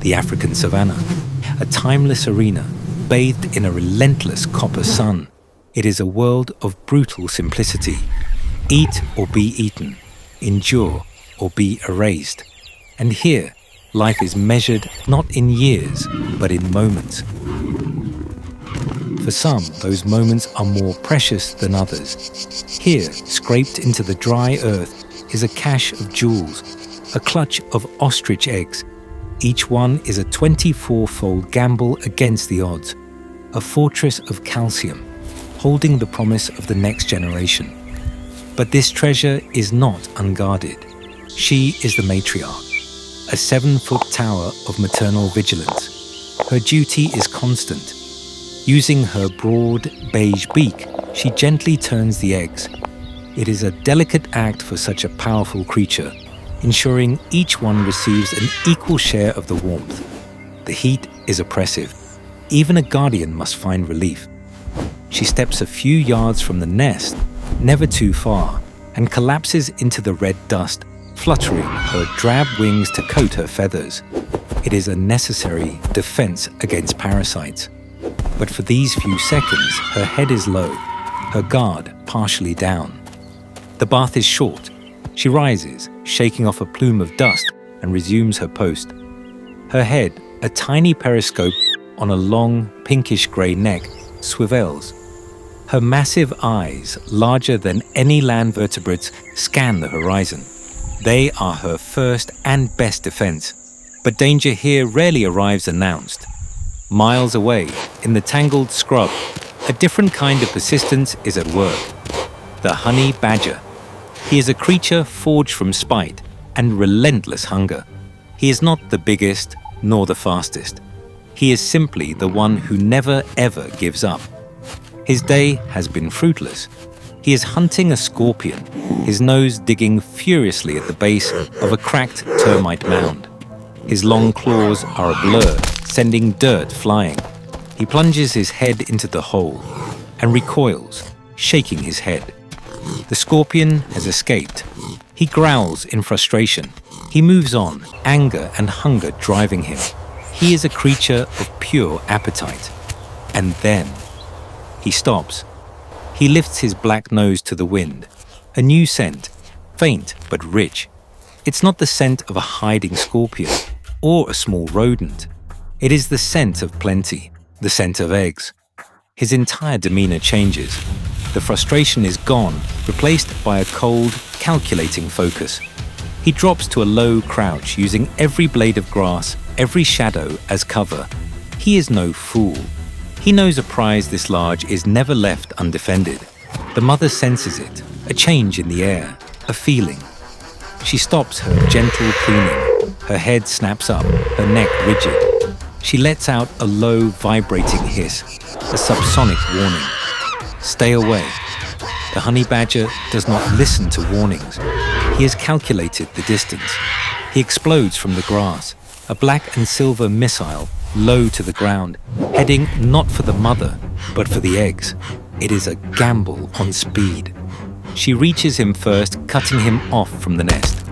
the African savanna, a timeless arena bathed in a relentless copper sun. It is a world of brutal simplicity. Eat or be eaten, endure or be erased. And here, life is measured not in years, but in moments. For some, those moments are more precious than others. Here, scraped into the dry earth, is a cache of jewels, a clutch of ostrich eggs. Each one is a 24-fold gamble against the odds, a fortress of calcium, holding the promise of the next generation. But this treasure is not unguarded. She is the matriarch, a 7-foot tower of maternal vigilance. Her duty is constant. Using her broad, beige beak, she gently turns the eggs. It is a delicate act for such a powerful creature, ensuring each one receives an equal share of the warmth. The heat is oppressive. Even a guardian must find relief. She steps a few yards from the nest, never too far, and collapses into the red dust, fluttering her drab wings to coat her feathers. It is a necessary defense against parasites. But for these few seconds, her head is low, her guard partially down. The bath is short. She rises, shaking off a plume of dust, and resumes her post. Her head, a tiny periscope on a long, pinkish-grey neck, swivels. Her massive eyes, larger than any land vertebrates, scan the horizon. They are her first and best defense. But danger here rarely arrives announced. Miles away, in the tangled scrub, a different kind of persistence is at work. The honey badger. He is a creature forged from spite and relentless hunger. He is not the biggest nor the fastest. He is simply the one who never ever gives up. His day has been fruitless. He is hunting a scorpion, his nose digging furiously at the base of a cracked termite mound. His long claws are a blur, sending dirt flying. He plunges his head into the hole and recoils, shaking his head. The scorpion has escaped. He growls in frustration. He moves on, anger and hunger driving him. He is a creature of pure appetite. And then he stops. He lifts his black nose to the wind. A new scent, faint but rich. It's not the scent of a hiding scorpion or a small rodent. It is the scent of plenty, the scent of eggs. His entire demeanor changes. The frustration is gone, replaced by a cold, calculating focus. He drops to a low crouch, using every blade of grass, every shadow as cover. He is no fool. He knows a prize this large is never left undefended. The mother senses it, a change in the air, a feeling. She stops her gentle preening. Her head snaps up, her neck rigid. She lets out a low, vibrating hiss, a subsonic warning. Stay away. The honey badger does not listen to warnings. He has calculated the distance. He explodes from the grass, a black and silver missile low to the ground, heading not for the mother, but for the eggs. It is a gamble on speed. She reaches him first, cutting him off from the nest.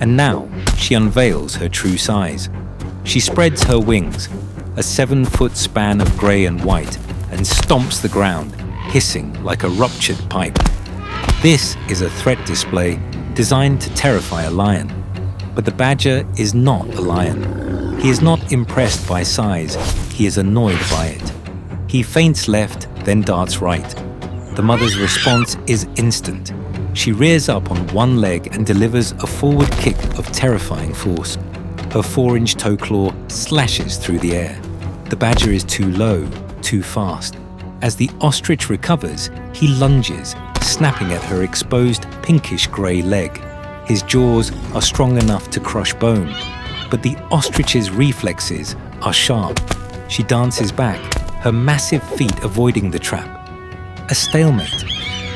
And now she unveils her true size. She spreads her wings, a 7-foot span of grey and white, and stomps the ground, hissing like a ruptured pipe. This is a threat display designed to terrify a lion. But the badger is not a lion. He is not impressed by size, he is annoyed by it. He feints left, then darts right. The mother's response is instant. She rears up on one leg and delivers a forward kick of terrifying force. Her 4-inch toe claw slashes through the air. The badger is too low, too fast. As the ostrich recovers, he lunges, snapping at her exposed pinkish-grey leg. His jaws are strong enough to crush bone, but the ostrich's reflexes are sharp. She dances back, her massive feet avoiding the trap. A stalemate.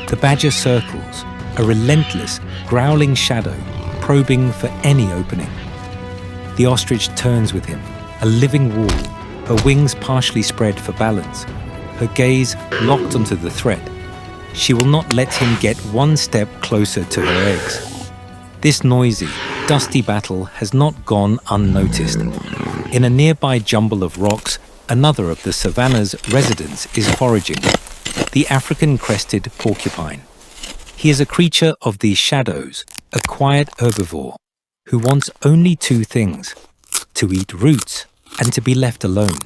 The badger circles, a relentless, growling shadow, probing for any opening. The ostrich turns with him, a living wall, her wings partially spread for balance, her gaze locked onto the threat. She will not let him get one step closer to her eggs. This noisy, dusty battle has not gone unnoticed. In a nearby jumble of rocks, another of the savanna's residents is foraging, the African-crested porcupine. He is a creature of the shadows, a quiet herbivore, who wants only two things: to eat roots and to be left alone.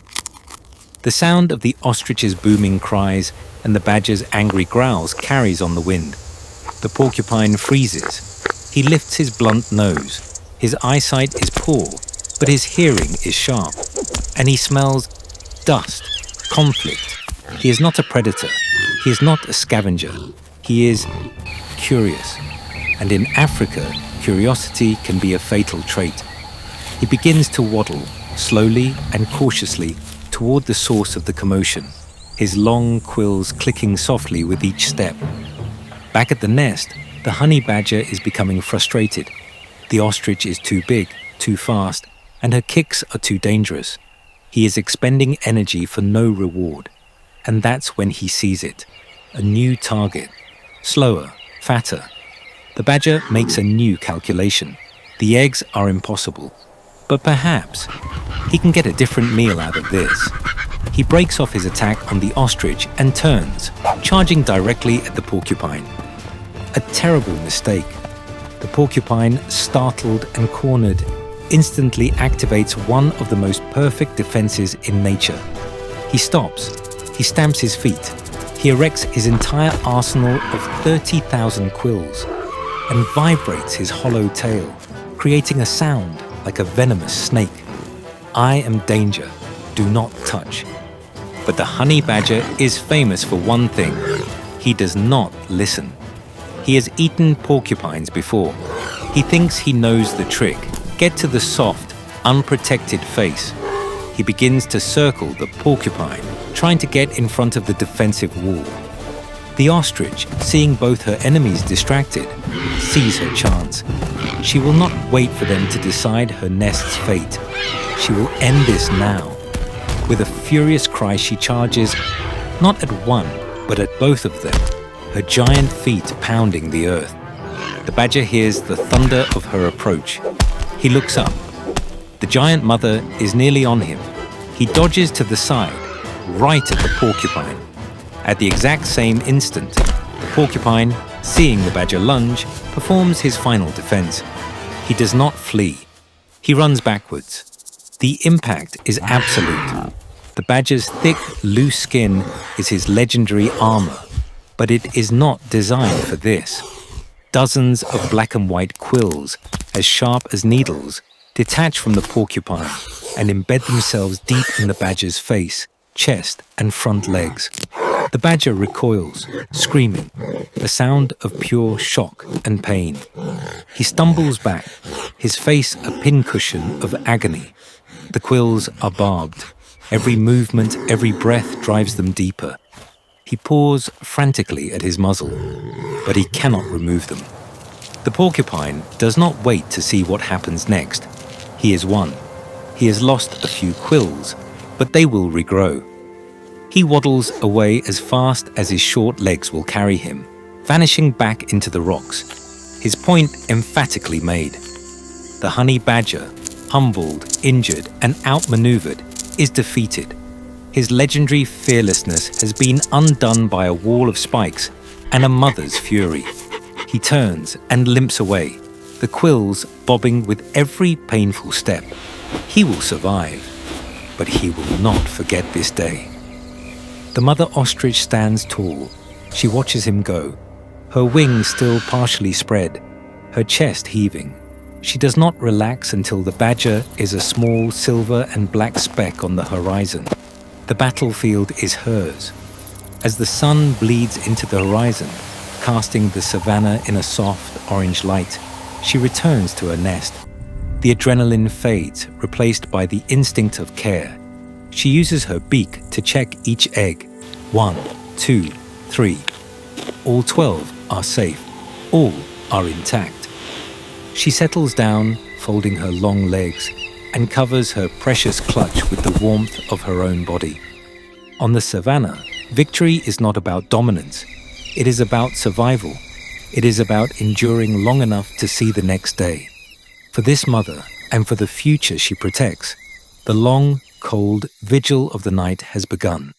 The sound of the ostrich's booming cries and the badger's angry growls carries on the wind. The porcupine freezes. He lifts his blunt nose. His eyesight is poor, but his hearing is sharp. And he smells dust, conflict. He is not a predator. He is not a scavenger. He is curious. And in Africa, curiosity can be a fatal trait. He begins to waddle, slowly and cautiously, toward the source of the commotion, his long quills clicking softly with each step. Back at the nest, the honey badger is becoming frustrated. The ostrich is too big, too fast, and her kicks are too dangerous. He is expending energy for no reward. And that's when he sees it. A new target. Slower, fatter. The badger makes a new calculation. The eggs are impossible. But perhaps he can get a different meal out of this. He breaks off his attack on the ostrich and turns, charging directly at the porcupine. A terrible mistake. The porcupine, startled and cornered, instantly activates one of the most perfect defenses in nature. He stops. He stamps his feet. He erects his entire arsenal of 30,000 quills and vibrates his hollow tail, creating a sound like a venomous snake. I am danger. Do not touch. But the honey badger is famous for one thing. He does not listen. He has eaten porcupines before. He thinks he knows the trick. Get to the soft, unprotected face. He begins to circle the porcupine, trying to get in front of the defensive wall. The ostrich, seeing both her enemies distracted, sees her chance. She will not wait for them to decide her nest's fate. She will end this now. With a furious cry, she charges, not at one, but at both of them, her giant feet pounding the earth. The badger hears the thunder of her approach. He looks up. The giant mother is nearly on him. He dodges to the side, right at the porcupine. At the exact same instant, the porcupine, seeing the badger lunge, performs his final defense. He does not flee. He runs backwards. The impact is absolute. The badger's thick, loose skin is his legendary armor, but it is not designed for this. Dozens of black and white quills, as sharp as needles, detach from the porcupine and embed themselves deep in the badger's face, chest, and front legs. The badger recoils, screaming, a sound of pure shock and pain. He stumbles back, his face a pincushion of agony. The quills are barbed. Every movement, every breath drives them deeper. He paws frantically at his muzzle, but he cannot remove them. The porcupine does not wait to see what happens next. He is won. He has lost a few quills, but they will regrow. He waddles away as fast as his short legs will carry him, vanishing back into the rocks, his point emphatically made. The honey badger, humbled, injured, and outmaneuvered, is defeated. His legendary fearlessness has been undone by a wall of spikes and a mother's fury. He turns and limps away, the quills bobbing with every painful step. He will survive, but he will not forget this day. The mother ostrich stands tall. She watches him go, her wings still partially spread, her chest heaving. She does not relax until the badger is a small silver and black speck on the horizon. The battlefield is hers. As the sun bleeds into the horizon, casting the savannah in a soft orange light, she returns to her nest. The adrenaline fades, replaced by the instinct of care. She uses her beak to check each egg. 1, 2, 3. All 12 are safe. All are intact. She settles down, folding her long legs, and covers her precious clutch with the warmth of her own body. On the savannah, victory is not about dominance. It is about survival. It is about enduring long enough to see the next day. For this mother, and for the future she protects, The long, cold vigil of the night has begun.